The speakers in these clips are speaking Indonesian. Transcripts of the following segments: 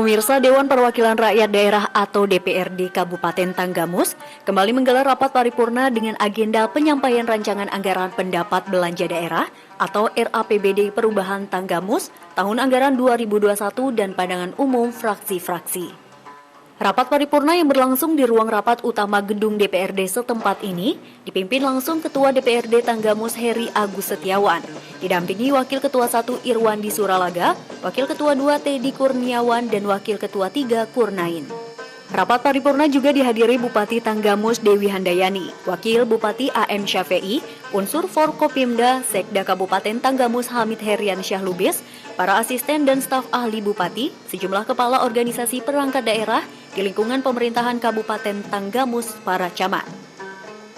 Pemirsa, Dewan Perwakilan Rakyat Daerah atau DPRD Kabupaten Tanggamus kembali menggelar rapat paripurna dengan agenda penyampaian rancangan anggaran pendapat belanja daerah atau RAPBD Perubahan Tanggamus tahun anggaran 2021 dan pandangan umum fraksi-fraksi. Rapat paripurna yang berlangsung di ruang rapat utama gedung DPRD setempat ini dipimpin langsung Ketua DPRD Tanggamus Heri Agus Setiawan, didampingi Wakil Ketua 1 Irwandi Suralaga, Wakil Ketua 2 Teddy Kurniawan, dan Wakil Ketua 3 Kurnain. Rapat paripurna juga dihadiri Bupati Tanggamus Dewi Handayani, Wakil Bupati AM Syafei, unsur Forkopimda, Sekda Kabupaten Tanggamus Hamid Herian Syahlubis, para asisten dan staf ahli Bupati, sejumlah kepala organisasi perangkat daerah di lingkungan pemerintahan Kabupaten Tanggamus, para camat.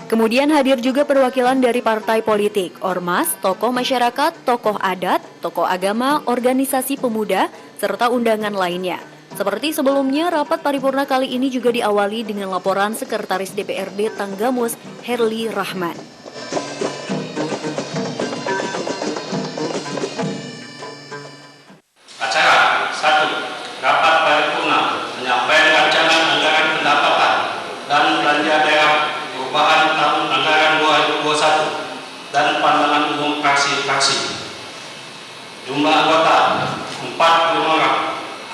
Kemudian hadir juga perwakilan dari partai politik, ormas, tokoh masyarakat, tokoh adat, tokoh agama, organisasi pemuda, serta undangan lainnya. Seperti sebelumnya, rapat paripurna kali ini juga diawali dengan laporan Sekretaris DPRD Tanggamus, Herli Rahman. Acara 1. Rapat paripurna penyampaian rancangan anggaran pendapatan dan belanja daerah perubahan tahun anggaran 2021 dan pandangan umum fraksi-fraksi. Jumlah anggota 45 orang,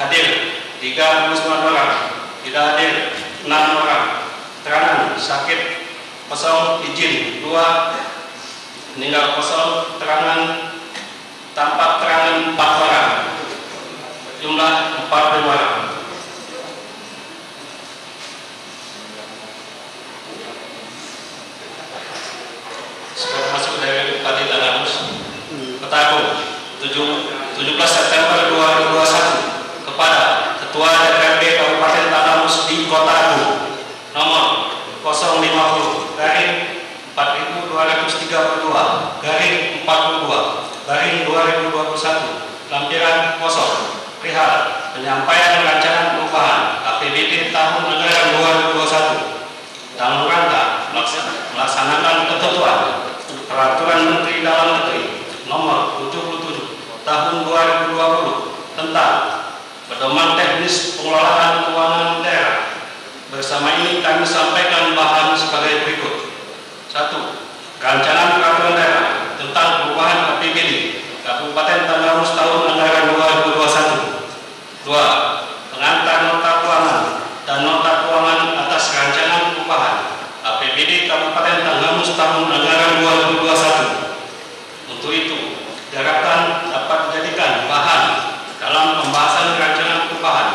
hadir 39 orang, tidak hadir 6 orang. Terangan sakit kosong, izin 2, meninggal kosong, terangan tanpa terangan 4 orang. Jumlah 45 orang. Sekarang masuk dari Bupati Tanggamus. Petagung 17 September 2021 kepada Ketua DPRD Kabupaten Tanggamus di Kota Agung nomor 050 garing 4232 garing 42 garing 2021 lampiran kosong perihal penyampaian rancangan perubahan APBD tahun anggaran 2021 dalam rangka melaksanakan ketentuan Peraturan Menteri Dalam Negeri nomor 77 tahun 2020 tentang pedoman teknis pengelolaan keuangan daerah. Bersama ini kami sampaikan bahan sebagai berikut. 1. Rancangan peraturan daerah tentang perubahan APBD Kabupaten Tanggamus tahun anggaran 2021. 2. Pengantar nota keuangan dan nota keuangan atas rancangan perubahan APBD Kabupaten Tanggamus tahun anggaran 2021. Untuk itu, diharapkan dapat dijadikan bahan dalam pembahasan rancangan perubahan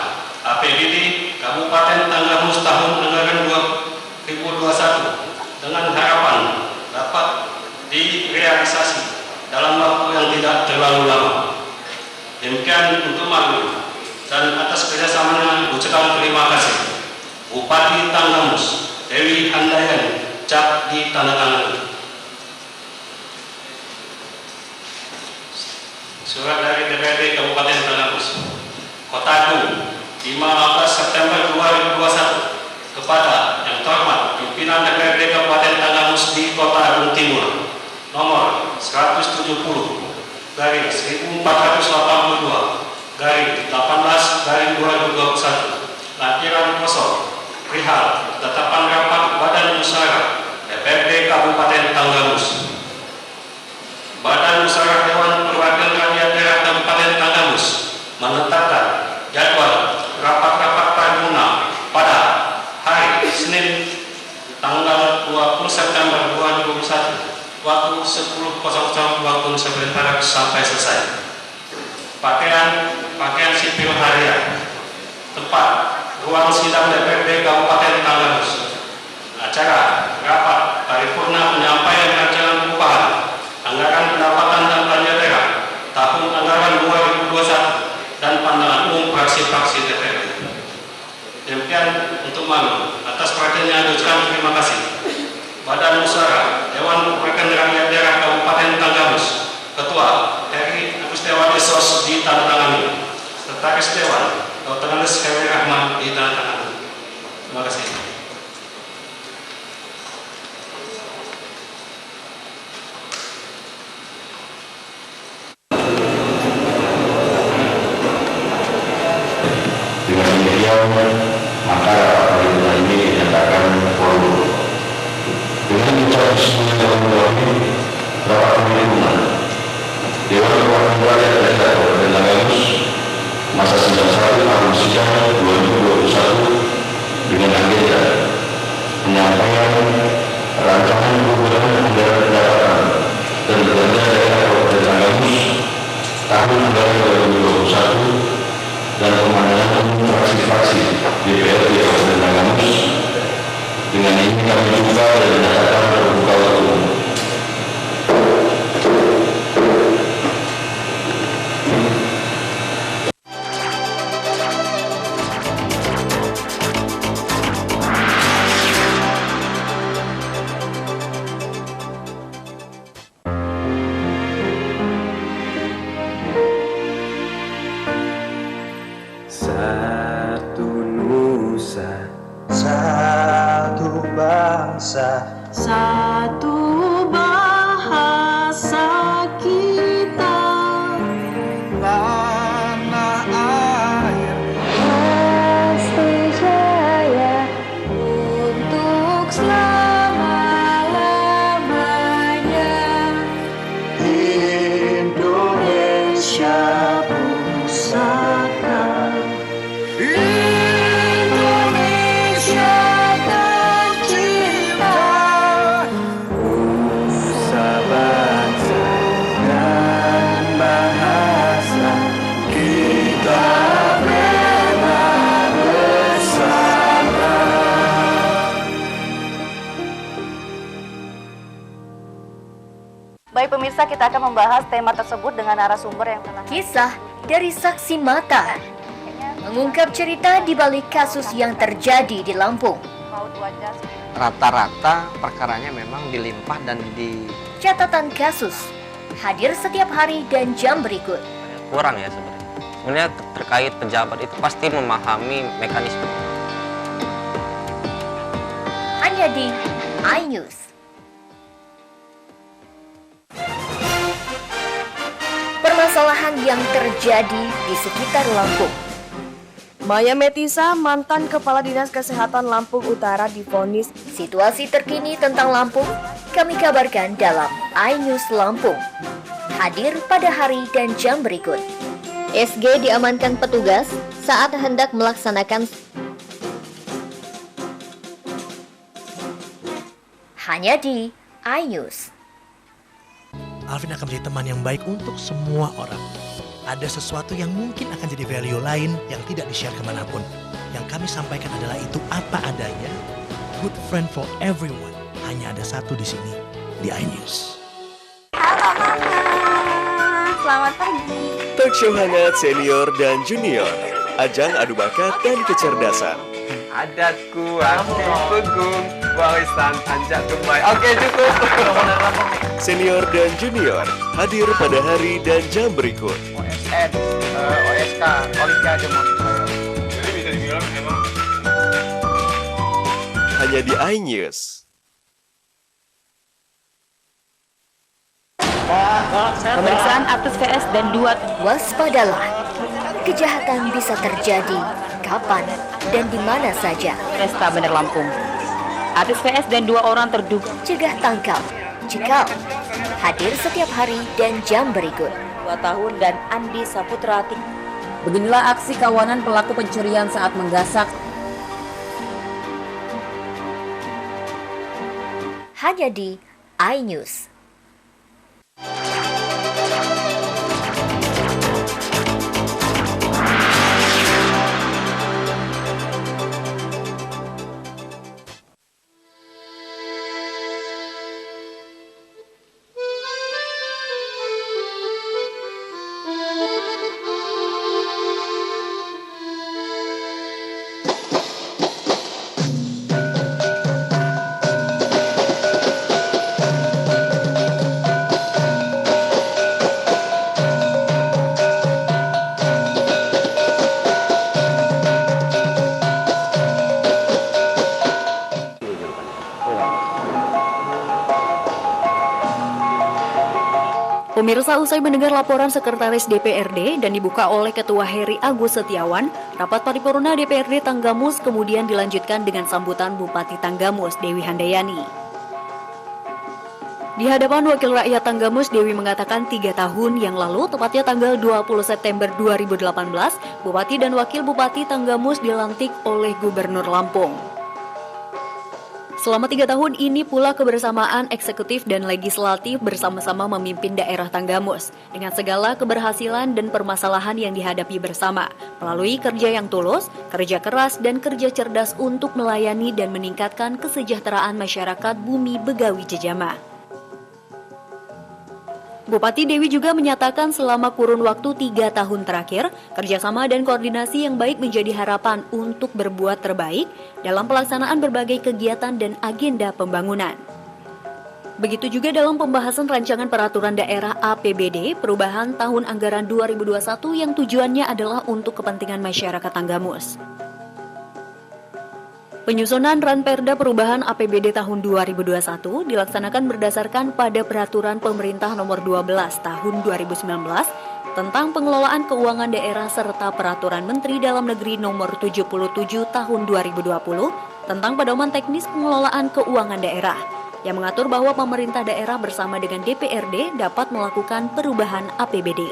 APBD Kabupaten Tanggamus tahun anggaran 2021 dengan harapan dapat direalisasi dalam waktu yang tidak terlalu lama. Demikian untuk maklum dan atas kerjasamanya ucapkan terima kasih. Bupati Tanggamus Dewi Handayani, cap ditandatangani. Surat dari DPRD Kabupaten Tanggamus, Kota Agung, 15 September 2021 kepada yang terhormat pimpinan DPRD Kabupaten Tanggamus di Kota Agung Timur, nomor 170 garing 1482 garing 18 garing 2021 lampiran kosong perihal ketetapan rapat Badan Musyawarah DPRD Kabupaten Tanggamus. Badan Musyawarah Dewan Perwakilan Rakyat Daerah Kabupaten Tanggamus menetapkan jadwal rapat-rapat paripurna pada hari Senin tanggal 20 September 2021 waktu 10.00 waktu Indonesia Barat sampai selesai. Pakaian sipil harian. Tempat ruang sidang DPRD Kabupaten Tanggamus. Acara rapat paripurna penyampaian rancangan perubahan anggaran pendapatan dan belanja daerah tahun anggaran 2021 dan pandangan umum fraksi-fraksi DPRD. Demikian untuk maklum. Atas perhatiannya diucapkan terima kasih. Badan Musyawarah Dewan Perwakilan Rakyat Daerah Kabupaten Tanggamus, Ketua Heri Agus Setiawan Sos ditandatangani. Sekretaris Dewan Dr. Andes Heri Rahman ditandatangani. Terima kasih. Dengan demikian, maka rapat paripurna ini dinyatakan quorum. Dengan ucapan bismillahirrahmanirrahim, rapat paripurna Dewan Perwakilan Rakyat Daerah Kabupaten Tanggamus masa sidang 1 tahun sidang 2021 dengan agenda penyampaian rancangan perubahan anggaran pendapatan dan belanja daerah Kabupaten Tanggamus tahun anggaran 2021 dan pemandangan umum fraksi-fraksi DPRD Kabupaten Tanggamus. Dengan ini kami buka dan menyatakan terbuka untuk umum. Satu nusa, satu bangsa, satu bahasa kita, tanah air pasti jaya untuk selama-lamanya. Indonesia Pusaka Indonesia tercinta, nusa bangsa dan bahasa kita bela bersama. Baik pemirsa, kita akan membahas tema tersebut dengan narasumber yang telah Kisah dari saksi mata mengungkap cerita di balik kasus yang terjadi di Lampung. paut wajah. Rata-rata perkaranya memang dilimpah dan Catatan kasus hadir setiap hari dan jam berikut. kurang ya sebenarnya. Sebenarnya terkait pejabat itu pasti memahami mekanisme. Hanya di iNews. Permasalahan yang terjadi di sekitar Lampung. Maya Metisa, mantan Kepala Dinas Kesehatan Lampung Utara divonis. Situasi terkini tentang Lampung kami kabarkan dalam iNews Lampung. Hadir pada hari dan jam berikut. SG diamankan petugas saat hendak melaksanakan hanya di iNews. Alvin akan menjadi teman yang baik untuk semua orang. Ada sesuatu yang mungkin akan jadi value lain yang tidak di-share kemanapun. Yang kami sampaikan adalah itu apa adanya. Good friend for everyone. Hanya ada satu di sini, di iNews. Halo Mama, selamat pagi. Talk show hangat senior dan junior. Ajang adu bakat dan kecerdasan. Adatku, aku pegung, warisan anjak kembali. Oke, cukup. Senior dan junior hadir pada hari dan jam berikut. OSN, OSK, Olimpiade Monitor. Jadi bisa dibilang memang Hanya di iNews. Pemeriksaan aktus VS dan 2 Waspadalah, kejahatan bisa terjadi kapan dan di mana saja. Resta Bandar Lampung. Aktus VS dan 2 orang terduga Cegah tangkal, cikal. Hadir setiap hari dan jam berikut. 2 tahun dan Andi Saputra. Beginilah aksi kawanan pelaku pencurian saat menggasak. Hanya di iNews. Pemirsa, usai mendengar laporan Sekretaris DPRD dan dibuka oleh Ketua Heri Agus Setiawan, rapat paripurna DPRD Tanggamus kemudian dilanjutkan dengan sambutan Bupati Tanggamus, Dewi Handayani. Di hadapan Wakil Rakyat Tanggamus, Dewi mengatakan 3 tahun yang lalu, tepatnya tanggal 20 September 2018, Bupati dan Wakil Bupati Tanggamus dilantik oleh Gubernur Lampung. Selama 3 tahun ini pula kebersamaan eksekutif dan legislatif bersama-sama memimpin daerah Tanggamus dengan segala keberhasilan dan permasalahan yang dihadapi bersama melalui kerja yang tulus, kerja keras, dan kerja cerdas untuk melayani dan meningkatkan kesejahteraan masyarakat Bumi Begawi Jejama. Bupati Dewi juga menyatakan selama kurun waktu 3 tahun terakhir, kerjasama dan koordinasi yang baik menjadi harapan untuk berbuat terbaik dalam pelaksanaan berbagai kegiatan dan agenda pembangunan. Begitu juga dalam pembahasan rancangan peraturan daerah APBD perubahan tahun anggaran 2021 yang tujuannya adalah untuk kepentingan masyarakat Tanggamus. Penyusunan Ranperda Perubahan APBD tahun 2021 dilaksanakan berdasarkan pada Peraturan Pemerintah Nomor 12 Tahun 2019 tentang Pengelolaan Keuangan Daerah serta Peraturan Menteri Dalam Negeri Nomor 77 Tahun 2020 tentang Pedoman Teknis Pengelolaan Keuangan Daerah yang mengatur bahwa pemerintah daerah bersama dengan DPRD dapat melakukan perubahan APBD.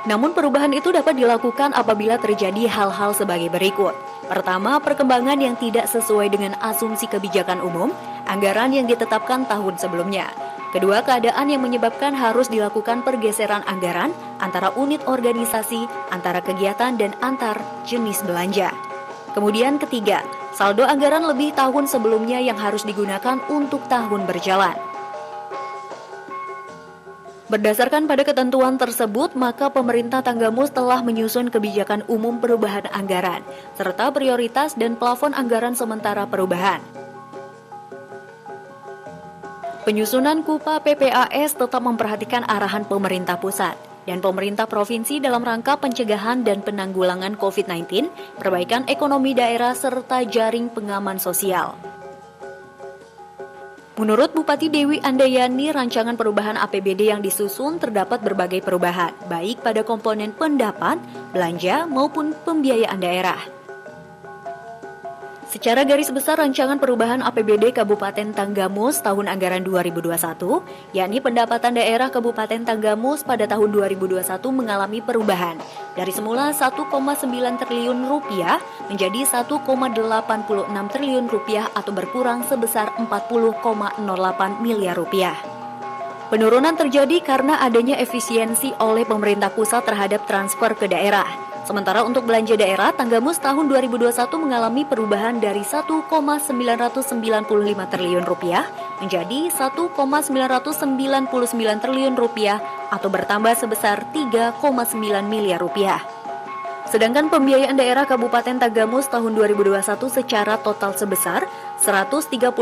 Namun perubahan itu dapat dilakukan apabila terjadi hal-hal sebagai berikut. Pertama, perkembangan yang tidak sesuai dengan asumsi kebijakan umum, anggaran yang ditetapkan tahun sebelumnya. Kedua, keadaan yang menyebabkan harus dilakukan pergeseran anggaran antara unit organisasi, antara kegiatan, dan antar jenis belanja. Kemudian ketiga, saldo anggaran lebih tahun sebelumnya yang harus digunakan untuk tahun berjalan. Berdasarkan pada ketentuan tersebut, maka pemerintah Tanggamus telah menyusun kebijakan umum perubahan anggaran, serta prioritas dan plafon anggaran sementara perubahan. Penyusunan KUPA PPAS tetap memperhatikan arahan pemerintah pusat dan pemerintah provinsi dalam rangka pencegahan dan penanggulangan COVID-19, perbaikan ekonomi daerah, serta jaring pengaman sosial. Menurut Bupati Dewi Handayani, rancangan perubahan APBD yang disusun terdapat berbagai perubahan, baik pada komponen pendapat, belanja, maupun pembiayaan daerah. Secara garis besar, rancangan perubahan APBD Kabupaten Tanggamus tahun anggaran 2021, yakni pendapatan daerah Kabupaten Tanggamus pada tahun 2021 mengalami perubahan dari semula 1,9 triliun rupiah menjadi 1,86 triliun rupiah atau berkurang sebesar 40,08 miliar rupiah. Penurunan terjadi karena adanya efisiensi oleh pemerintah pusat terhadap transfer ke daerah. Sementara untuk belanja daerah, Tanggamus tahun 2021 mengalami perubahan dari 1,995 triliun rupiah menjadi 1,999 triliun rupiah atau bertambah sebesar 3,9 miliar rupiah. Sedangkan pembiayaan daerah Kabupaten Tanggamus tahun 2021 secara total sebesar 131,39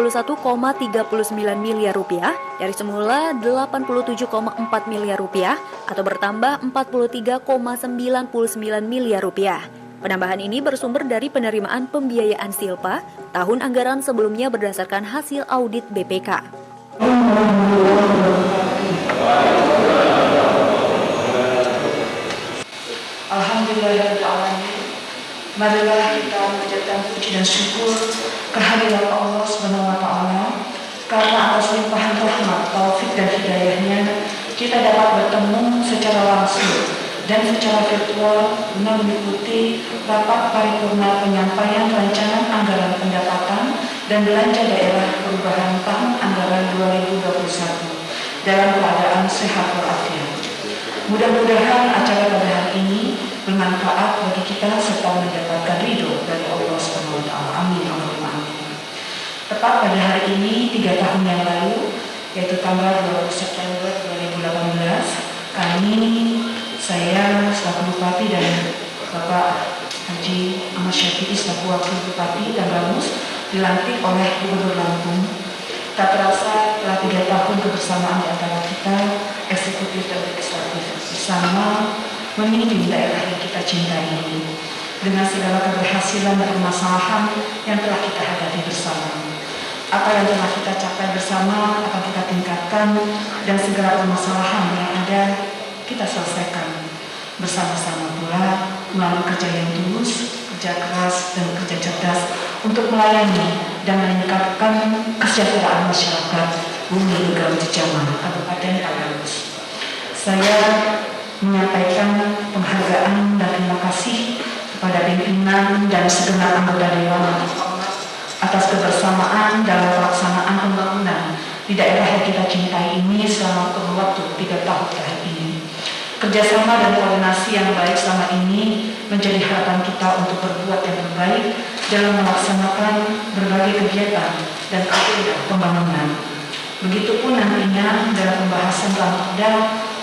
miliar rupiah dari semula 87,4 miliar rupiah atau bertambah 43,99 miliar rupiah. Penambahan ini bersumber dari penerimaan pembiayaan Silpa tahun anggaran sebelumnya berdasarkan hasil audit BPK. Alhamdulillahirrahmanirrahim. Marilah kita mengucapkan puji dan syukur kehadiran Allah Subhanahu wa Ta'ala, karena atas limpahan rahmat, taufik dan hidayahnya kita dapat bertemu secara langsung dan secara virtual guna mengikuti rapat paripurna penyampaian rancangan anggaran pendapatan dan belanja daerah perubahan tahun anggaran 2021 dalam keadaan sehat walafiat. Mudah-mudahan acara pada hari ini bermanfaat bagi kita serta mendapatkan ridho dari Allah Subhanahu wa Ta'ala. Amin. Amin. Tepat pada hari ini 3 tahun yang lalu, yaitu tanggal 20 September 2018, saya selaku Bupati dan Bapak Haji Ahmad Syafi'i selaku Wakil Bupati Tanggamus dilantik oleh Gubernur Lampung. Tak terasa telah 3 tahun kebersamaan di antara kita, eksekutif dan legislatif, bersama memimpin daerah yang kita cintai ini dengan segala keberhasilan dan permasalahan yang telah kita hadapi bersama. Apa yang telah kita capai bersama akan kita tingkatkan dan segala permasalahan yang ada kita selesaikan bersama-sama pula melalui kerja yang tulus, kerja keras, dan kerja cerdas untuk melayani dan meningkatkan kesejahteraan masyarakat Bumi Gegawi Cijaman, Kabupaten Tanggamus. Saya menyampaikan penghargaan dan terima kasih kepada pimpinan dan segenap anggota Dewan atas kebersamaan dalam pelaksanaan pembangunan di daerah yang kita cintai ini selama kurun waktu 3 tahun terakhir ini. Kerjasama dan koordinasi yang baik selama ini menjadi harapan kita untuk berbuat yang terbaik dalam melaksanakan berbagai kegiatan dan agenda pembangunan. Begitupun nantinya dalam pembahasan Raperda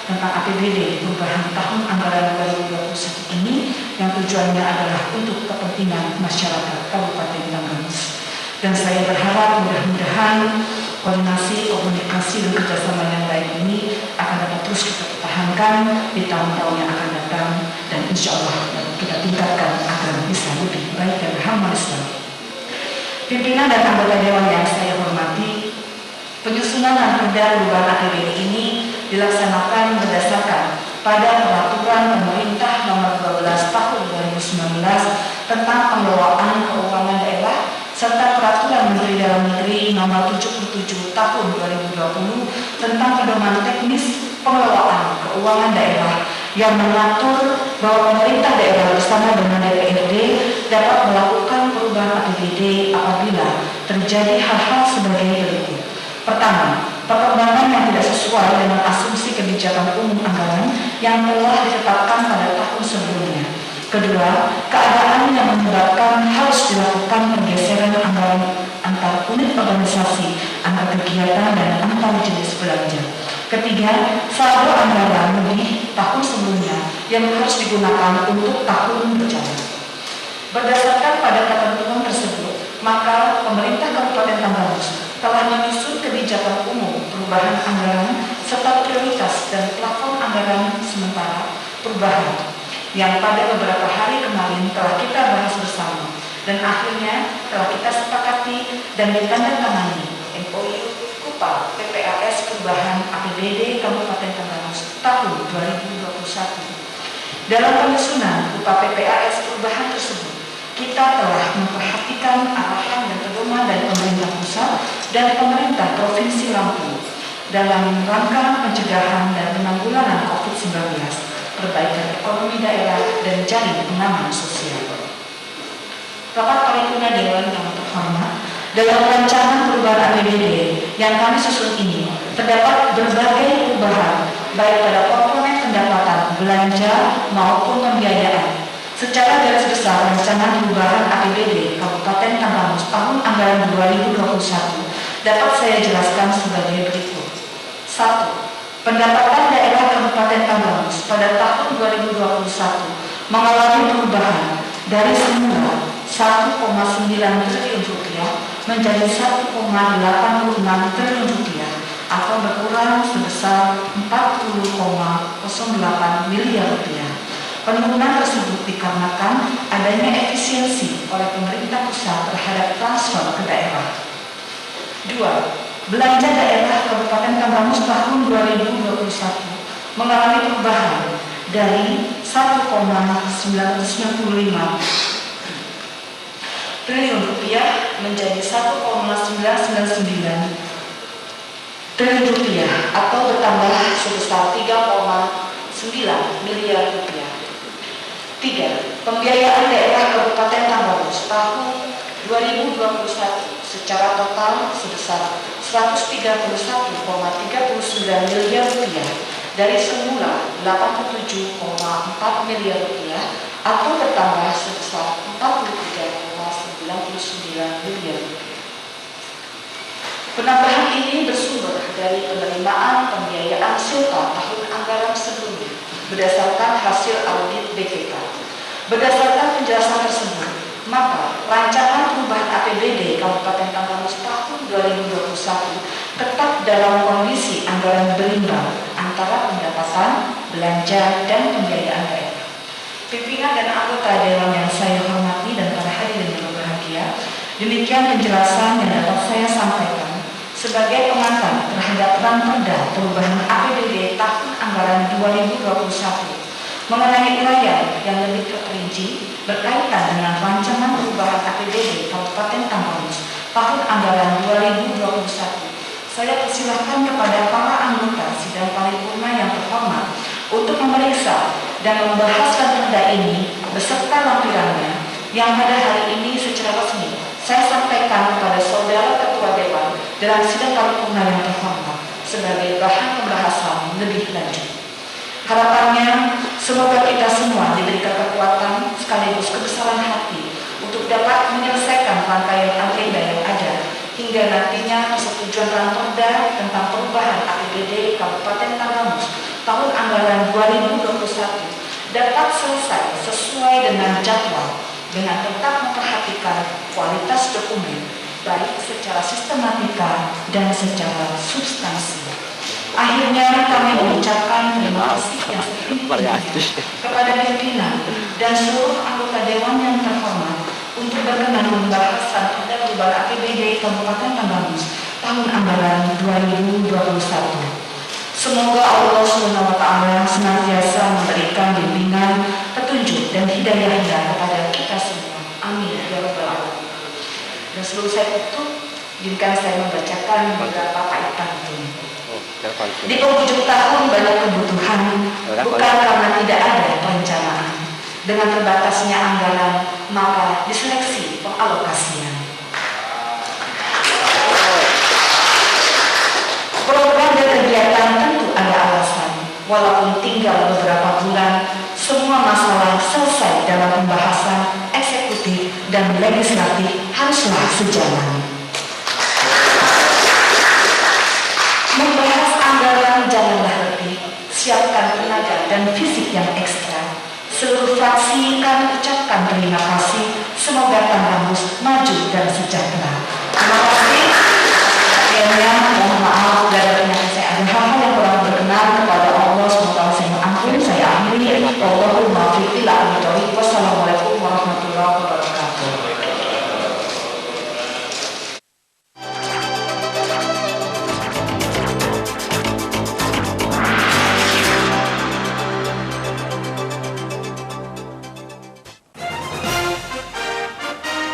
tentang APBD perubahan tahun anggaran 2021 ini yang tujuannya adalah untuk kepentingan masyarakat Kabupaten Tanggamus. Dan saya berharap mudah-mudahan koordinasi, komunikasi, dan kerjasama yang baik ini akan dapat terus kita pertahankan di tahun-tahun yang akan datang dan insya Allah kita tingkatkan agar bisa lebih baik dan harmonis lagi. Pimpinan dan anggota Dewan yang saya hormati, penyusunan Raperda perubahan APBD ini dilaksanakan berdasarkan pada Peraturan Pemerintah Nomor 12 Tahun 2019 tentang Pengelolaan Keuangan Daerah serta Peraturan Menteri Dalam Negeri Nomor 77 Tahun 2020 tentang Pedoman Teknis Pengelolaan Keuangan Daerah yang mengatur bahwa pemerintah daerah bersama dengan DPRD dapat melakukan perubahan APBD apabila terjadi hal-hal sebagai berikut. Pertama, perkembangan yang tidak sesuai dengan asumsi kebijakan umum anggaran yang telah ditetapkan pada tahun sebelumnya. Kedua, keadaan yang menyebabkan harus dilakukan pergeseran anggaran antar unit organisasi, antar kegiatan, dan antar jenis belanja. Ketiga, saldo anggaran lebih tahun sebelumnya yang harus digunakan untuk tahun berjalan. Berdasarkan pada ketentuan tersebut, maka pemerintah Kabupaten Tanggamus telah menyusun kebijakan umum perubahan anggaran serta prioritas dan plafon anggaran sementara perubahan yang pada beberapa hari kemarin telah kita bahas bersama dan akhirnya telah kita sepakati dan ditandatangani MOU KUPA PPAS perubahan APBD Kabupaten Tanggamus tahun 2021. Dalam penyusunan KUPA PPAS perubahan tersebut, kita telah memperhatikan arahan dan pedoman dari pemerintah pusat dan pemerintah Provinsi Lampung dalam rangka pencegahan dan penanggulangan COVID-19, perbaikan ekonomi daerah, dan jaring pengaman sosial. Rapat Paripurna Dewan yang terhormat, dalam rancangan perubahan APBD yang kami susun ini terdapat berbagai perubahan baik pada komponen pendapatan, belanja maupun pembiayaan. Secara garis besar rancangan perubahan APBD Kabupaten Tanggamus tahun anggaran 2021 dapat saya jelaskan sebagai berikut. 1. Pendapatan daerah Kabupaten Tanggamus pada tahun 2021 mengalami perubahan dari semula 1,9 triliun rupiah menjadi 1,86 triliun rupiah atau berkurang sebesar 40,08 miliar rupiah. Penurunan tersebut dikarenakan adanya efisiensi oleh pemerintah pusat terhadap transfer ke daerah. 2. Belanja daerah Kabupaten Tanggamus tahun 2021 mengalami perubahan dari 1,995 triliun rupiah menjadi 1,999 triliun rupiah atau bertambah sebesar 3,9 miliar rupiah. 3. Pembiayaan daerah Kabupaten Tanggamus tahun 2021 secara total sebesar 131,39 miliar rupiah dari semula 87,4 miliar rupiah atau bertambah sebesar 43,99 miliar rupiah. Penambahan ini bersumber dari penerimaan pembiayaan silpa tahun anggaran sebelumnya berdasarkan hasil audit BPK. Berdasarkan penjelasan tersebut, maka rancangan perubahan APBD Kabupaten Tanggamus tahun 2021 tetap dalam kondisi anggaran berimbang antara pendapatan, belanja, dan pembiayaan daerah. Pimpinan dan anggota Dewan yang saya hormati dan para hadirin yang berbahagia, demikian penjelasan yang dapat saya sampaikan sebagai pengantar terhadap Ranperda Perubahan APBD tahun anggaran 2021 mengenai uraian yang lebih terperinci berkaitan dengan rancangan perubahan APBD Kabupaten Tanggamus tahun anggaran 2021. Saya persilahkan kepada para anggota sidang paripurna yang terhormat untuk memeriksa dan membahas Ranperda ini beserta lampirannya yang pada hari ini secara resmi saya sampaikan kepada saudara Ketua Dewan dalam sidang paripurna yang terhormat sebagai bahan pembahasan lebih lanjut. Harapannya semoga kita semua diberikan kekuatan sekaligus kebesaran hati untuk dapat menyelesaikan rangkaian agenda yang ada hingga nantinya persetujuan Ranperda tentang perubahan APBD Kabupaten Tanggamus tahun anggaran 2021 dapat selesai sesuai dengan jadwal dengan tetap memperhatikan kualitas dokumen baik secara sistematika dan secara substansi. Akhirnya kami mengucapkan terima kasih yang setinggi-tingginya kepada pimpinan dan seluruh anggota Dewan yang terhormat untuk berkenan membahas Ranperda Perubahan APBD Kabupaten Tanggamus tahun anggaran 2021. Semoga Allah SWT senantiasa memberikan bimbingan, petunjuk dan hidayahnya kepada kita semua. Amin ya rabbal alamin. Dan sebelum saya tutup, izinkan saya membacakan beberapa paitan ini. Di penghujung tahun banyak kebutuhan, bukan karena tidak ada perencanaan. Dengan terbatasnya anggaran, maka diseleksi pengalokasian. Program dan kegiatan tentu ada alasan. Walaupun tinggal beberapa bulan, semua masalah selesai dalam pembahasan eksekutif dan legislatif haruslah sejalan. Membahas anggaran janganlah letih, siapkan tenaga dan fisik yang ekstra. Seluruh fraksi kami ucapkan terima kasih. Semoga Tanggamus maju dan sejahtera. Terima kasih. Akhirnya mohon maaf dari saya ada hal-hal yang kurang berkenan kepada Allah. Semoga saya mengampuni. Saya akhiri. Wallahul muwaffiq ila aqwamit thoriq. Wassalamualaikum warahmatullahi wabarakatuh.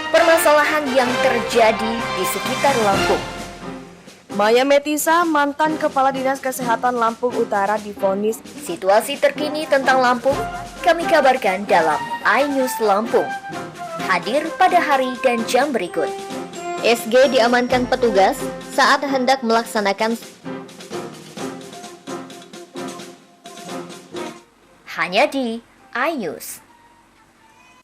Permasalahan yang terjadi di sekitar Lampung. Maya Metisa, mantan Kepala Dinas Kesehatan Lampung Utara divonis. Situasi terkini tentang Lampung kami kabarkan dalam iNews Lampung. Hadir pada hari dan jam berikut. SG diamankan petugas saat hendak melaksanakan hanya di iNews.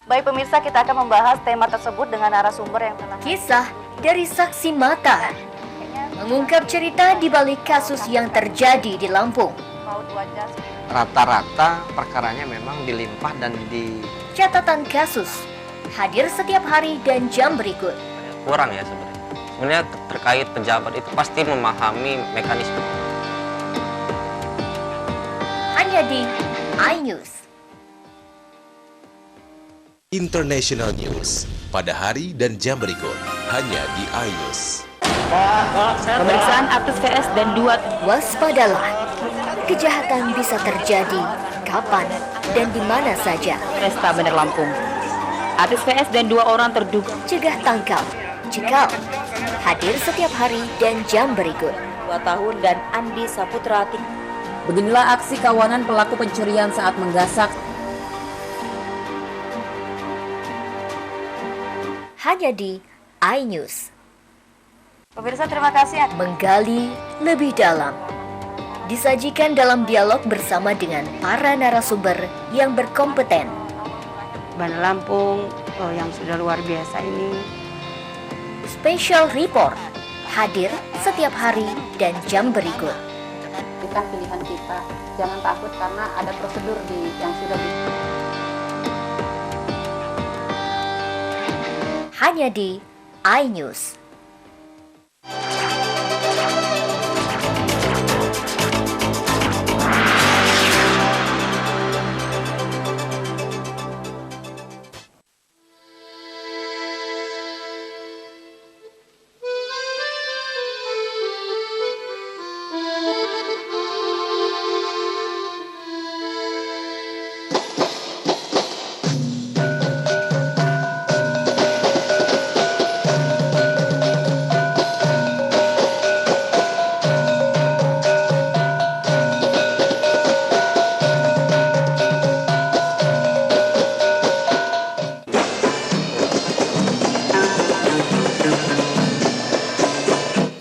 Baik pemirsa, kita akan membahas tema tersebut dengan narasumber yang telah Kisah dari saksi mata mengungkap cerita di balik kasus yang terjadi di Lampung. Rata-rata perkaranya memang dilimpah dan di Catatan kasus hadir setiap hari dan jam berikut. kurang ya sebenarnya. Sebenarnya terkait pejabat itu pasti memahami mekanisme. Hanya di iNews. International News pada hari dan jam berikut hanya di iNews. Pemeriksaan artis VS dan 2. Waspadalah, kejahatan bisa terjadi kapan dan di mana saja. Resta Bandar Lampung. Artis VS dan 2 orang terduga. Cegah tangkap, cekal. Hadir setiap hari dan jam berikut. 2 tahun dan Andi Saputra. Beginilah aksi kawanan pelaku pencurian saat menggasak. Hanya di iNews. Pemirsa, terima kasih. Menggali lebih dalam. Disajikan dalam dialog bersama dengan para narasumber yang berkompeten. Bandar Lampung yang sudah luar biasa ini. Special Report hadir setiap hari dan jam berikut. Kita pilihan kita, jangan takut karena ada prosedur yang sudah hanya di iNews.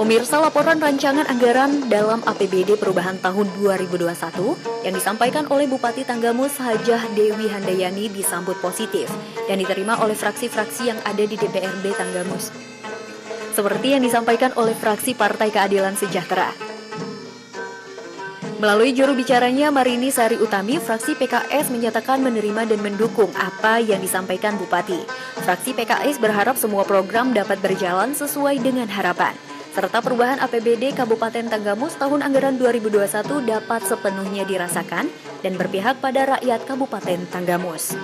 Pemirsa, laporan rancangan anggaran dalam APBD perubahan tahun 2021 yang disampaikan oleh Bupati Tanggamus Hajah Dewi Handayani disambut positif dan diterima oleh fraksi-fraksi yang ada di DPRD Tanggamus. Seperti yang disampaikan oleh fraksi Partai Keadilan Sejahtera. Melalui juru bicaranya Marini Sari Utami, fraksi PKS menyatakan menerima dan mendukung apa yang disampaikan Bupati. Fraksi PKS berharap semua program dapat berjalan sesuai dengan harapan, serta perubahan APBD Kabupaten Tanggamus tahun anggaran 2021 dapat sepenuhnya dirasakan dan berpihak pada rakyat Kabupaten Tanggamus.